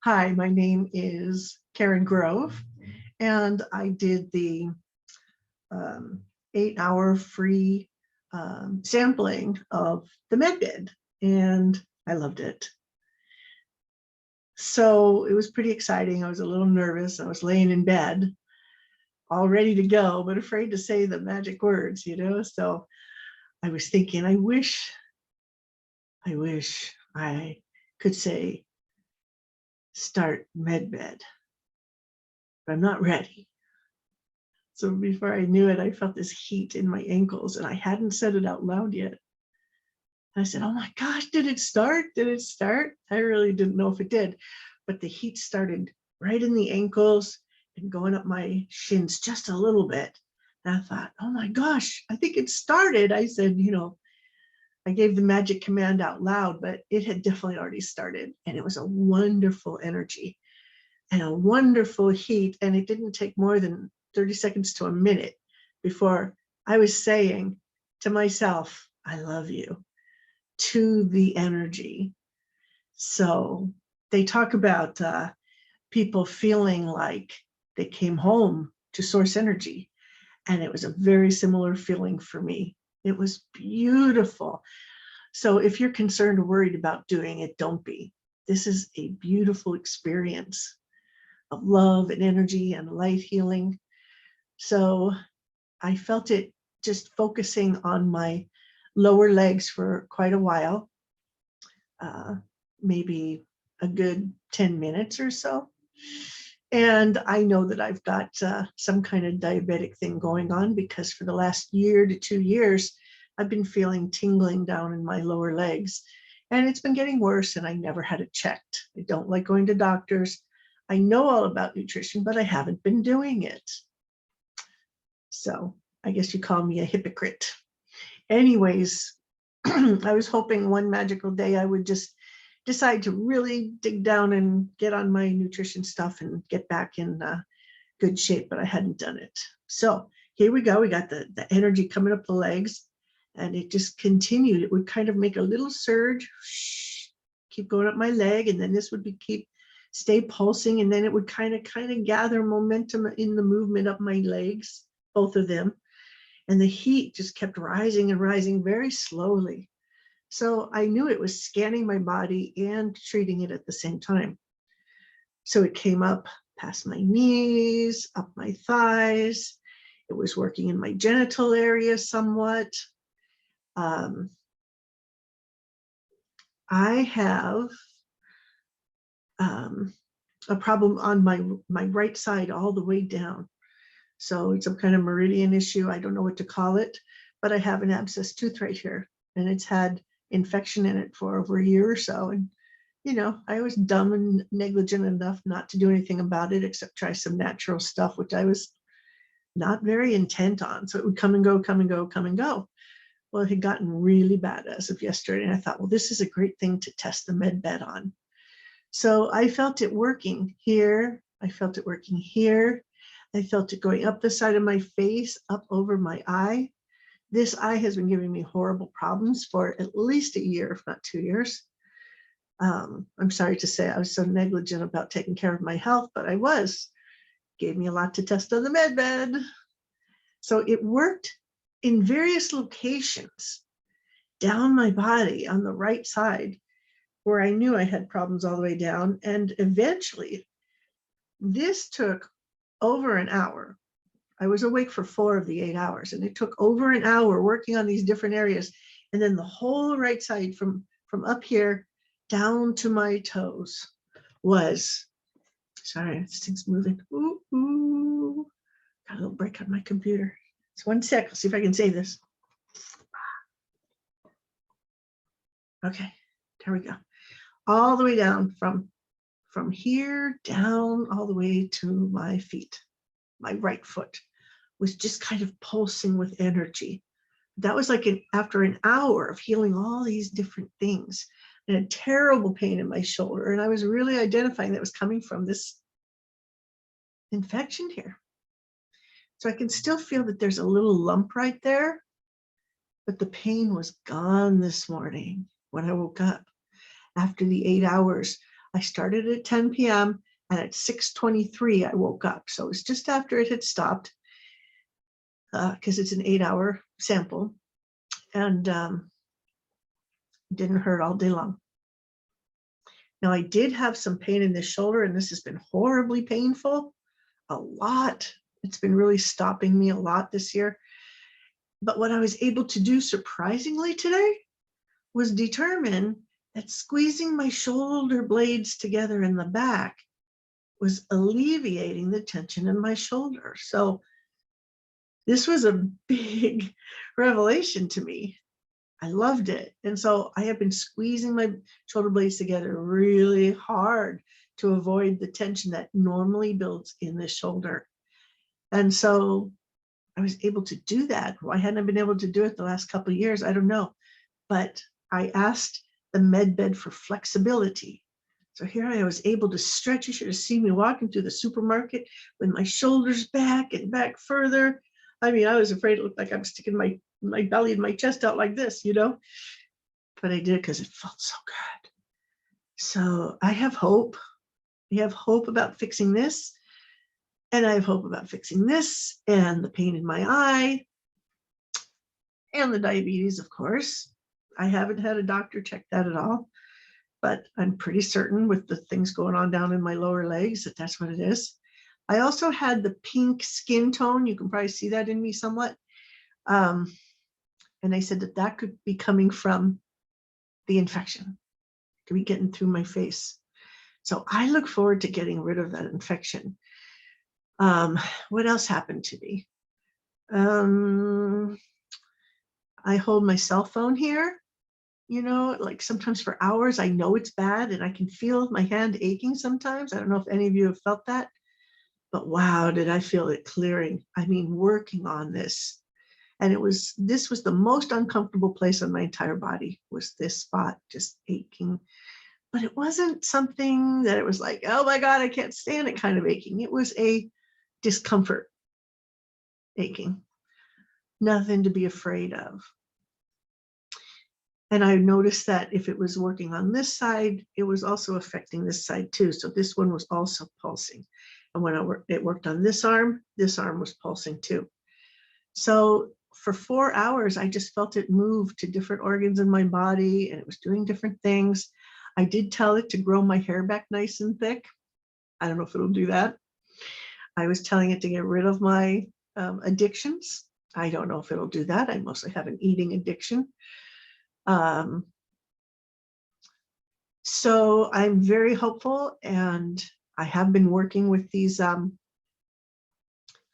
Hi, my name is Karen Grove, and I did the 8-hour free sampling of the MedBed, and I loved it. So it was pretty exciting. I was a little nervous. I was laying in bed, all ready to go, but afraid to say the magic words, So I was thinking, I wish I could say, start MedBed, but I'm not ready. So before I knew it, I felt this heat in my ankles, and I hadn't said it out loud yet. I said, oh my gosh, did it start? Did it start? I really didn't know if it did, but the heat started right in the ankles and going up my shins just a little bit. And I thought, oh my gosh, I think it started. I said, I gave the magic command out loud, but it had definitely already started. And it was a wonderful energy and a wonderful heat. And it didn't take more than 30 seconds to a minute before I was saying to myself, I love you, to the energy. So they talk about people feeling like they came home to source energy. And it was a very similar feeling for me. It was beautiful. So if you're concerned or worried about doing it, don't be. This is a beautiful experience of love and energy and light healing. So I felt it just focusing on my lower legs for quite a while, maybe a good 10 minutes or so. And I know that I've got some kind of diabetic thing going on, because for the last year to 2 years, I've been feeling tingling down in my lower legs. And it's been getting worse, and I never had it checked. I don't like going to doctors. I know all about nutrition, but I haven't been doing it. So I guess you call me a hypocrite. Anyways, I was hoping one magical day I would just decide to really dig down and get on my nutrition stuff and get back in good shape, but I hadn't done it. So here we go. We got the energy coming up the legs, and it just continued. It would kind of make a little surge, keep going up my leg, and then this would stay pulsing, and then it would kind of gather momentum in the movement of my legs, both of them. And the heat just kept rising and rising very slowly. So I knew it was scanning my body and treating it at the same time. So it came up past my knees, up my thighs. It was working in my genital area somewhat. I have a problem on my right side all the way down. So it's some kind of meridian issue. I don't know what to call it, but I have an abscess tooth right here, and it's had infection in it for over a year or so. And, I was dumb and negligent enough not to do anything about it except try some natural stuff, which I was not very intent on. So it would come and go, come and go, come and go. Well, it had gotten really bad as of yesterday. And I thought, well, this is a great thing to test the MedBed on. So I felt it working here. I felt it working here. I felt it going up the side of my face, up over my eye. This eye has been giving me horrible problems for at least a year, if not 2 years. I'm sorry to say I was so negligent about taking care of my health, but I was. Gave me a lot to test on the MedBed. So it worked in various locations down my body on the right side, where I knew I had problems all the way down. And eventually, this took over an hour. I was awake for 4 of the 8 hours, and it took over an hour working on these different areas. And then the whole right side from up here down to my toes was, sorry, this thing's moving. Ooh. Got a little break on my computer. It's 1 sec. I'll see if I can say this. Okay, there we go. All the way down from here down all the way to my feet. My right foot was just kind of pulsing with energy. That was like after an hour of healing all these different things, and a terrible pain in my shoulder. And I was really identifying that was coming from this infection here. So I can still feel that there's a little lump right there, but the pain was gone this morning when I woke up after the 8 hours I started at 10 p.m. and at 6:23 I woke up. So it was just after it had stopped, because it's an 8-hour sample, and didn't hurt all day long. Now, I did have some pain in the shoulder, and this has been horribly painful, a lot. It's been really stopping me a lot this year. But what I was able to do surprisingly today was determine that squeezing my shoulder blades together in the back was alleviating the tension in my shoulder. So this was a big revelation to me. I loved it. And so I have been squeezing my shoulder blades together really hard to avoid the tension that normally builds in the shoulder. And so I was able to do that. Why hadn't I been able to do it the last couple of years? I don't know. But I asked the med bed for flexibility. So here I was able to stretch. You should have seen me walking through the supermarket with my shoulders back and back further. I mean, I was afraid it looked like I'm sticking my belly and my chest out like this, but I did because it felt so good. So I have hope. I have hope about fixing this, and I have hope about fixing this, and the pain in my eye, and the diabetes, of course. I haven't had a doctor check that at all, but I'm pretty certain with the things going on down in my lower legs that that's what it is. I also had the pink skin tone. You can probably see that in me somewhat. And they said that could be coming from the infection, could be getting through my face. So I look forward to getting rid of that infection. What else happened to me? I hold my cell phone here, like sometimes for hours. I know it's bad and I can feel my hand aching sometimes. I don't know if any of you have felt that, but wow, did I feel it clearing. I mean, working on this. And this was the most uncomfortable place on my entire body, was this spot just aching. But it wasn't something that it was like, oh my God, I can't stand it kind of aching. It was a discomfort aching, nothing to be afraid of. And I noticed that if it was working on this side, it was also affecting this side too. So this one was also pulsing. And when it worked on this arm was pulsing too. So for 4 hours, I just felt it move to different organs in my body, and it was doing different things. I did tell it to grow my hair back nice and thick. I don't know if it'll do that. I was telling it to get rid of my addictions. I don't know if it'll do that. I mostly have an eating addiction. So I'm very hopeful, and I have been working with these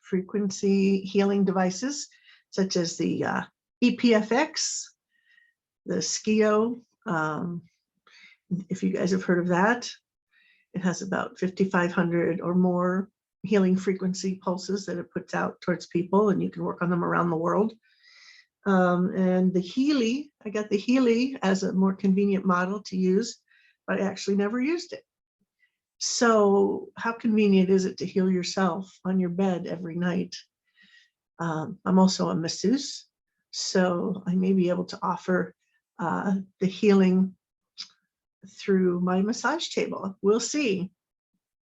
frequency healing devices, such as the EPFX, the Skio. If you guys have heard of that, it has about 5,500 or more healing frequency pulses that it puts out towards people, and you can work on them around the world. And the Healy, I got the Healy as a more convenient model to use, but I actually never used it. So how convenient is it to heal yourself on your bed every night? I'm also a masseuse, so I may be able to offer the healing through my massage table. We'll see.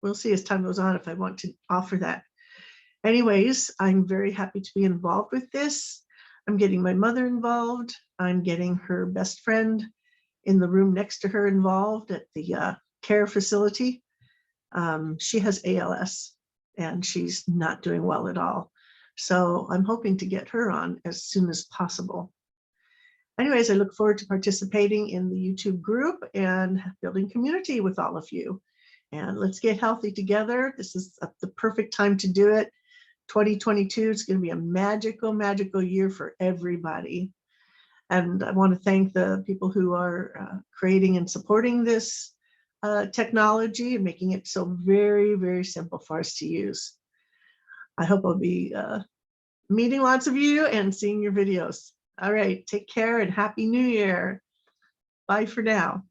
We'll see as time goes on if I want to offer that. Anyways, I'm very happy to be involved with this. I'm getting my mother involved. I'm getting her best friend in the room next to her involved at the care facility. She has ALS and she's not doing well at all. So I'm hoping to get her on as soon as possible. Anyways, I look forward to participating in the YouTube group and building community with all of you. And let's get healthy together. This is the perfect time to do it. 2022 is going to be a magical, magical year for everybody. And I want to thank the people who are creating and supporting this technology and making it so very, very simple for us to use. I hope I'll be meeting lots of you and seeing your videos. All right, take care and Happy New Year. Bye for now.